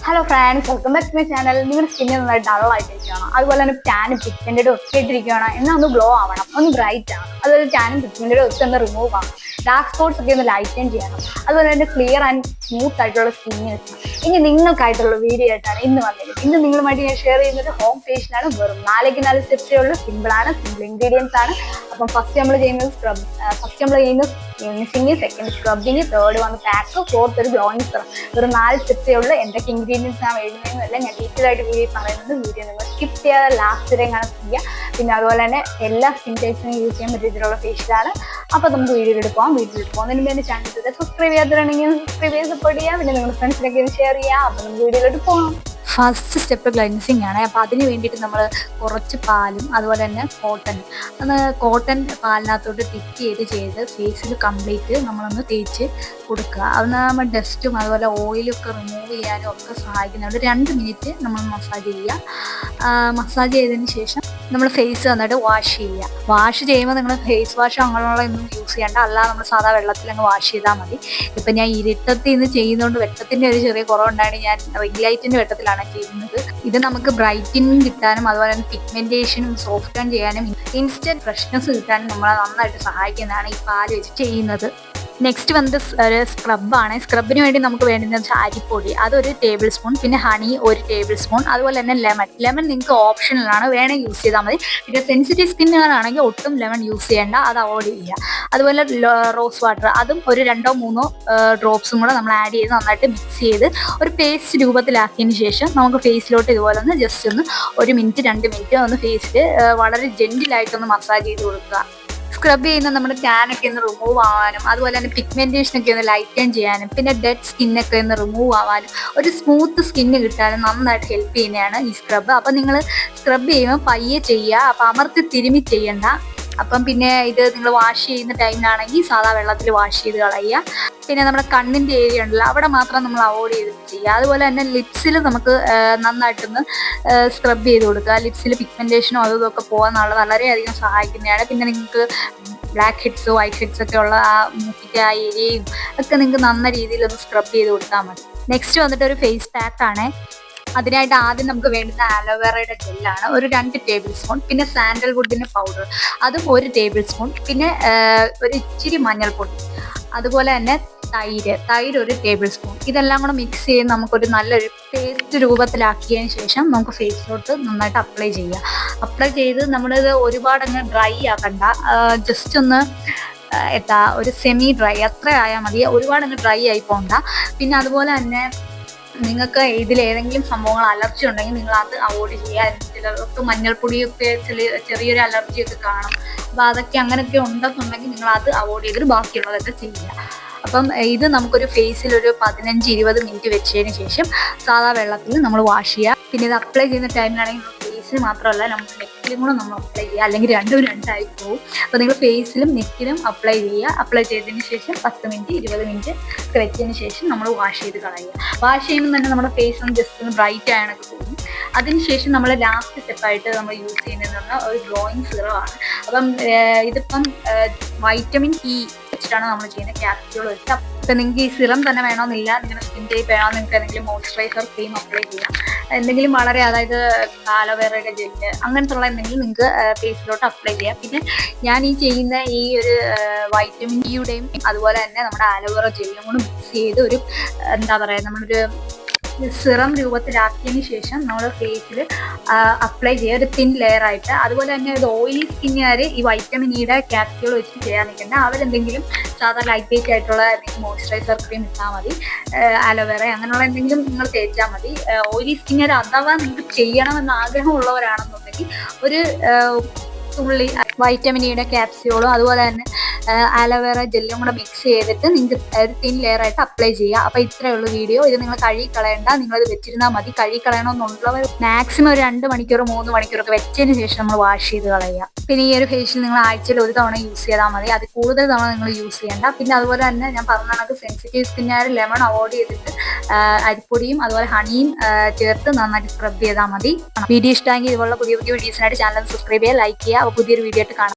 Hello friends, welcome back to my channel. നിങ്ങളുടെ സ്കിന്നിൽ നന്നായി ഡൾ ആയിട്ടിരിക്കുകയാണോ? അതുപോലെ തന്നെ ടാനും പിഗ്മെന്റഡും ഒക്കെ ഇട്ടിരിക്കുകയാണോ? എന്നാൽ ഒന്ന് ഗ്ലോ ആവണം, ഒന്ന് ബ്രൈറ്റ് ആണ്. അതുപോലെ ടാനും പിഗ്മെന്റഡും ഒക്കെ ഒന്ന് റിമൂവ് ആവണം. ഡാർക്ക് സ്പോട്ട്സ് ഒക്കെ ഒന്ന് ലൈറ്റൻ ചെയ്യണം. അതുപോലെ തന്നെ ക്ലിയർ ആൻഡ് സ്മൂത്ത് ആയിട്ടുള്ള സ്കിന്നിന് വെക്കണം. ഇനി നിങ്ങൾക്കായിട്ടുള്ള വീഡിയോ ആയിട്ടാണ് ഇന്ന് വന്നിരിക്കുന്നത്. ഇന്ന് നിങ്ങളുമായിട്ട് ഞാൻ ഷെയർ ചെയ്യുന്നത് ഹോം ഫേഷ്യലാണ്. വെറും 4 സ്റ്റെപ്സേ ഉള്ളൂ. സിമ്പിളാണ്, സിമ്പിൾ ഇൻഗ്രീഡിയൻസ് ആണ്. അപ്പം ഫസ്റ്റ് നമ്മൾ ചെയ്യുന്നത് ഫിനിഷിങ്, സെക്കൻഡ് സ്ക്രബിങ്, തേർഡ് വന്ന് പാക്ക്, ഫോർത്ത് ഒരു ഗ്ലോയിങ് സിറം. വെറും 4 സ്റ്റെപ്സേ ഉള്ളൂ. എന്തൊക്കെ ഇൻഗ്രീഡിയൻസ് ആണ് എഴുതുന്നതെന്നല്ല ഞാൻ ഡീറ്റെയിൽ ആയിട്ട് വീഡിയോ പറയുന്നത്. വീഡിയോ നിങ്ങൾ സ്കിപ്പ് ചെയ്യാതെ ലാസ്റ്റ് വരെ കാണാൻ ചെയ്യുക. പിന്നെ അതുപോലെ തന്നെ എല്ലാ സ്കിൻ ടൈപ്സിനും യൂസ് ചെയ്യാൻ പറ്റിയ രീതിയിലുള്ള ഫേഷ്യലാണ്. അപ്പോൾ നമുക്ക് വീഡിയോയിലോട്ട് പോകാം. വീഡിയോയിലോട്ട് പോകുന്നതിന് മുമ്പ് എൻ്റെ ചാനൽ സബ്സ്ക്രൈബ് ചെയ്യാത്തതാണെങ്കിൽ സബ്സ്ക്രൈബ് ചെയ്ത് സപ്പോർട്ട് ചെയ്യുക. പിന്നെ നിങ്ങളുടെ ഫ്രണ്ട്സിനൊക്കെ ഷെയർ ചെയ്യുക. അപ്പോൾ നമുക്ക് വീഡിയോയിലോട്ട് പോകാം. ഫസ്റ്റ് സ്റ്റെപ്പ് ക്ലൻസിങ് ആണ്. അപ്പോൾ അതിന് വേണ്ടിയിട്ട് നമ്മൾ കുറച്ച് പാലും അതുപോലെ തന്നെ കോട്ടൺ പാലിനകത്തോട്ട് ടിപ്പ് ചെയ്ത് ഫേസിൽ കംപ്ലീറ്റ് നമ്മളൊന്ന് തേച്ച് കൊടുക്കുക. അതൊന്ന് നമ്മൾ ഡസ്റ്റും അതുപോലെ ഓയിലൊക്കെ റിമൂവ് ചെയ്യാനും ഒക്കെ സഹായിക്കുന്നുണ്ട്. 2 മിനിറ്റ് നമ്മൾ മസാജ് ചെയ്യുക. മസാജ് ചെയ്തതിന് ശേഷം നമ്മൾ ഫേസ് വന്നിട്ട് വാഷ് ചെയ്യുക. വാഷ് ചെയ്യുമ്പോൾ നിങ്ങൾ ഫേസ് വാഷ് അങ്ങനെയുള്ളതൊന്നും യൂസ് ചെയ്യേണ്ട, അല്ലാതെ നമ്മൾ സാധാ വെള്ളത്തിൽ അങ്ങ് വാഷ് ചെയ്താൽ മതി. ഇപ്പം ഞാൻ ഇരുട്ടത്തിൽ നിന്ന് ചെയ്യുന്നതുകൊണ്ട് വെട്ടത്തിൻ്റെ ഒരു ചെറിയ കുറവുണ്ടായിട്ട് ഞാൻ റിംഗ് ലൈറ്റിൻ്റെ വെട്ടത്തിലാണ് ചെയ്യുന്നത്. ഇത് നമുക്ക് ബ്രൈറ്റനിങ് കിട്ടാനും അതുപോലെ തന്നെ പിഗ്മെന്റേഷനും സോഫ്റ്റൻ ചെയ്യാനും ഇൻസ്റ്റന്റ് ഫ്രഷ്നെസ് കിട്ടാനും നമ്മളെ നന്നായിട്ട് സഹായിക്കുന്നതാണ് ഈ പാല് വെച്ച് ചെയ്യുന്നത്. നെക്സ്റ്റ് വന്നത് ഒരു സ്ക്രബാണ്. സ്ക്രബിന് വേണ്ടി നമുക്ക് വേണ്ടുന്നത് അരിപ്പൊടി, അതൊരു ടേബിൾ സ്പൂൺ, പിന്നെ ഹണി 1 ടേബിൾ സ്പൂൺ, അതുപോലെ തന്നെ ലെമൺ നിങ്ങൾക്ക് ഓപ്ഷണലാണ്, വേണേൽ യൂസ് ചെയ്താൽ മതി. പിന്നെ സെൻസിറ്റീവ് സ്കിന്നുകാരാണെങ്കിൽ ഒട്ടും ലെമൺ യൂസ് ചെയ്യേണ്ട, അത് അവോയ്ഡ് ചെയ്യുക. അതുപോലെ റോസ് വാട്ടർ, അതും ഒരു 2-3 ഡ്രോപ്സും കൂടെ നമ്മൾ ആഡ് ചെയ്ത് നന്നായിട്ട് മിക്സ് ചെയ്ത് ഒരു പേസ്റ്റ് രൂപത്തിലാക്കിയതിന് ശേഷം നമുക്ക് ഫേസിലോട്ട് ഇതുപോലെ ഒന്ന് ജസ്റ്റ് ഒന്ന് 1 മിനിറ്റ് 2 മിനിറ്റ് ഒന്ന് ഫേസിൽ വളരെ ജെന്റിലായിട്ടൊന്ന് മസാജ് ചെയ്ത് കൊടുക്കുക. സ്ക്രബ് ചെയ്യുന്ന നമ്മുടെ ടാനൊക്കെ ഒന്ന് റിമൂവ് ആവാനും അതുപോലെ തന്നെ പിഗ്മെന്റേഷനൊക്കെ ഒന്ന് ലൈറ്റൻ ചെയ്യാനും പിന്നെ ഡെഡ് സ്കിന്നൊക്കെ ഒന്ന് റിമൂവ് ആവാനും ഒരു സ്മൂത്ത് സ്കിന്ന് കിട്ടാനും നന്നായിട്ട് ഹെൽപ്പ് ചെയ്യുന്നതാണ് ഈ സ്ക്രബ്. അപ്പം നിങ്ങൾ സ്ക്രബ് ചെയ്യുമ്പോൾ പയ്യെ ചെയ്യുക, അപ്പം അമർത്തി തിരുമ്മി ചെയ്യണ്ട. അപ്പം പിന്നെ ഇത് നിങ്ങൾ വാഷ് ചെയ്യുന്ന ടൈമിലാണെങ്കിൽ സാധാ വെള്ളത്തിൽ വാഷ് ചെയ്ത് കളയുക. പിന്നെ നമ്മുടെ കണ്ണിൻ്റെ ഏരിയ ഉണ്ടല്ലോ, അവിടെ മാത്രം നമ്മൾ അവോയ്ഡ് ചെയ്തിട്ട് ചെയ്യുക. അതുപോലെ തന്നെ ലിപ്സിൽ നമുക്ക് നന്നായിട്ടൊന്ന് സ്ക്രബ് ചെയ്ത് കൊടുക്കുക. ലിപ്സിൽ പിഗ്മെന്റേഷനോ അതും ഇതൊക്കെ പോകാന്നുള്ളത് വളരെയധികം സഹായിക്കുന്നതാണ്. പിന്നെ നിങ്ങൾക്ക് ബ്ലാക്ക് ഹെഡ്സ് വൈറ്റ് ഹെഡ്സ് ഒക്കെ ഉള്ള ആ മുഖത്തെ ആ ഏരിയയും ഒക്കെ നിങ്ങൾക്ക് നല്ല രീതിയിലൊന്ന് സ്ക്രബ് ചെയ്ത് കൊടുത്താൽ മതി. നെക്സ്റ്റ് വന്നിട്ട് ഒരു ഫേസ് പാക്കാണ്. അതിനായിട്ട് ആദ്യം നമുക്ക് വേണ്ടുന്ന ആലോവേറയുടെ ജെല്ലാണ്, ഒരു 2 ടേബിൾ സ്പൂൺ, പിന്നെ സാൻഡൽവുഡിൻ്റെ പൗഡർ അതും 1 ടേബിൾ സ്പൂൺ, പിന്നെ ഒരു ഇച്ചിരി മഞ്ഞൾപ്പൊടി, അതുപോലെ തന്നെ തൈര് 1 ടേബിൾ സ്പൂൺ. ഇതെല്ലാം കൂടെ മിക്സ് ചെയ്ത് നമുക്കൊരു നല്ലൊരു പേസ്റ്റ് രൂപത്തിലാക്കിയതിന് ശേഷം നമുക്ക് ഫേസിലോട്ട് നന്നായിട്ട് അപ്ലൈ ചെയ്യുക. അപ്ലൈ ചെയ്ത് നമ്മളിത് ഒരുപാടങ്ങ് ഡ്രൈ ആക്കണ്ട, ജസ്റ്റ് ഒന്ന് ഒരു സെമി ഡ്രൈ അത്ര ആയാൽ മതി, ഒരുപാടങ്ങ് ഡ്രൈ ആയി പോകണ്ട. പിന്നെ അതുപോലെ തന്നെ നിങ്ങൾക്ക് ഇതിലേതെങ്കിലും സംഭവങ്ങൾ അലർജി ഉണ്ടെങ്കിൽ നിങ്ങൾ അത് അവോയ്ഡ് ചെയ്യുക. ചിലർക്ക് മഞ്ഞൾപ്പൊടിയൊക്കെ ചെറിയൊരു അലർജിയൊക്കെ കാണും. അപ്പോൾ അതൊക്കെ അങ്ങനെയൊക്കെ ഉണ്ടെന്നുണ്ടെങ്കിൽ നിങ്ങൾ അത് അവോയ്ഡ് ചെയ്തിട്ട് ബാക്കിയുള്ളതൊക്കെ ചെയ്യുക. അപ്പം ഇത് നമുക്കൊരു ഫേസിൽ ഒരു 15-20 മിനിറ്റ് വെച്ചതിന് ശേഷം സാധാ വെള്ളത്തിൽ നമ്മൾ വാഷ് ചെയ്യുക. പിന്നെ ഇത് അപ്ലൈ ചെയ്യുന്ന ടൈമിലാണെങ്കിൽ ഫേസിൽ മാത്രമല്ല നമ്മൾ നെക്കിലും കൂടെ നമ്മൾ അപ്ലൈ ചെയ്യുക, അല്ലെങ്കിൽ രണ്ടും രണ്ടായി പോകും. അപ്പോൾ നിങ്ങൾ ഫേസിലും നെക്കിലും അപ്ലൈ ചെയ്യുക. അപ്ലൈ ചെയ്തതിന് ശേഷം 10-20 മിനിറ്റ് വെച്ചതിന് ശേഷം നമ്മൾ വാഷ് ചെയ്ത് കളയുക. വാഷ് ചെയ്യുമ്പോൾ തന്നെ നമ്മുടെ ഫേസ് ഒന്ന് ജസ്റ്റ് ഒന്ന് ബ്രൈറ്റ് ആയണൊക്കെ തോന്നും. അതിനുശേഷം നമ്മൾ ലാസ്റ്റ് സ്റ്റെപ്പായിട്ട് നമ്മൾ യൂസ് ചെയ്യുന്നതെന്ന് പറഞ്ഞാൽ ഒരു ഗ്ലോയിങ് സിറമാണ്. അപ്പം ഇതിപ്പം വൈറ്റമിൻ ഇ വെച്ചിട്ടാണ് നമ്മൾ ചെയ്യുന്ന ക്യാപ്സ്യൂൾ വെച്ചിട്ട്. അപ്പം നിങ്ങൾക്ക് ഈ സിറം തന്നെ വേണമെന്നില്ല, നിങ്ങളുടെ സ്കിൻ ടൈപ്പ് വേണോ, നിങ്ങൾക്ക് എന്തെങ്കിലും മോയ്സ്ചറൈസർ ക്രീം അപ്ലൈ ചെയ്യാം. എന്തെങ്കിലും വളരെ അതായത് ആലോവേറയുടെ ജെല്ല് അങ്ങനത്തെ ഉള്ള എന്തെങ്കിലും നിങ്ങൾക്ക് ഫേസിലോട്ട് അപ്ലൈ ചെയ്യാം. പിന്നെ ഞാൻ ഈ ചെയ്യുന്ന ഈ ഒരു വൈറ്റമിൻ ഇയുടെയും അതുപോലെ തന്നെ നമ്മുടെ ആലോവേറ ജെല്ലും കൂടെ മിക്സ് ചെയ്ത് ഒരു എന്താ പറയുക നമ്മളൊരു സിറം രൂപത്തിലാക്കിയതിന് ശേഷം നമ്മൾ ഫേസിൽ അപ്ലൈ ചെയ്യുക, ഒരു തിൻ ലെയർ ആയിട്ട്. അതുപോലെ തന്നെ ഒരു ഓയിലി സ്കിന്നുകാർ ഈ വൈറ്റമിൻ ഇയുടെ ക്യാപ്സ്യൂൾ വെച്ച് ചെയ്യാൻ നിൽക്കേണ്ട, അവരെന്തെങ്കിലും സാധാ ലൈറ്റ് വെയിറ്റ് ആയിട്ടുള്ള എന്തെങ്കിലും മോയ്സ്ചറൈസർ ക്രീം ഇട്ടാൽ മതി, ആലോവേറ അങ്ങനെയുള്ള എന്തെങ്കിലും നിങ്ങൾ തേച്ചാൽ മതി. ഓയിലി സ്കിന്നുകാർ അഥവാ നിങ്ങൾക്ക് ചെയ്യണമെന്ന് ആഗ്രഹമുള്ളവരാണെന്നുണ്ടെങ്കിൽ ഒരു തുള്ളി വൈറ്റമിൻ ഇയുടെ ക്യാപ്സ്യൂളും അതുപോലെ തന്നെ ആലോവേറ ജെല്ലും കൂടെ മിക്സ് ചെയ്തിട്ട് നിങ്ങൾക്ക് ഒരു തിൻ ലെയർ ആയിട്ട് അപ്ലൈ ചെയ്യുക. അപ്പോൾ ഇത്രയേ ഉള്ളൂ വീഡിയോ. ഇത് നിങ്ങൾ കഴുകി കളയണ്ട, നിങ്ങളത് വെച്ചിരുന്നാൽ മതി. കഴുകി കളയണമെന്നുള്ളവർ മാക്സിമം ഒരു 2 മണിക്കൂർ 3 മണിക്കൂറൊക്കെ വെച്ചതിന് ശേഷം നമ്മൾ വാഷ് ചെയ്ത് കളയുക. പിന്നെ ഈ ഒരു ഫേഷ്യൽ നിങ്ങൾ ആഴ്ചയിൽ 1 തവണ യൂസ് ചെയ്താൽ മതി, അത് കൂടുതൽ തവണ നിങ്ങൾ യൂസ് ചെയ്യേണ്ട. പിന്നെ അതുപോലെ തന്നെ ഞാൻ പറഞ്ഞ കണക്ക് സെൻസിറ്റീവ് സ്കിന്നുകാർ ലെമൺ അവോയ്ഡ് ചെയ്തിട്ട് അരിപ്പൊടിയും അതുപോലെ ഹണിയും ചേർത്ത് നന്നായിട്ട് സ്ക്രബ് ചെയ്താൽ മതി. വീഡിയോ ഇഷ്ടമെങ്കിൽ ഇതുപോലുള്ള പുതിയ വീഡിയോസിനായിട്ട് ചാനൽ സബ്സ്ക്രൈബ് ചെയ്യുക, ലൈക്ക് ചെയ്യുക. അപ്പോൾ പുതിയൊരു വീഡിയോ ആയിട്ട് കാണാം.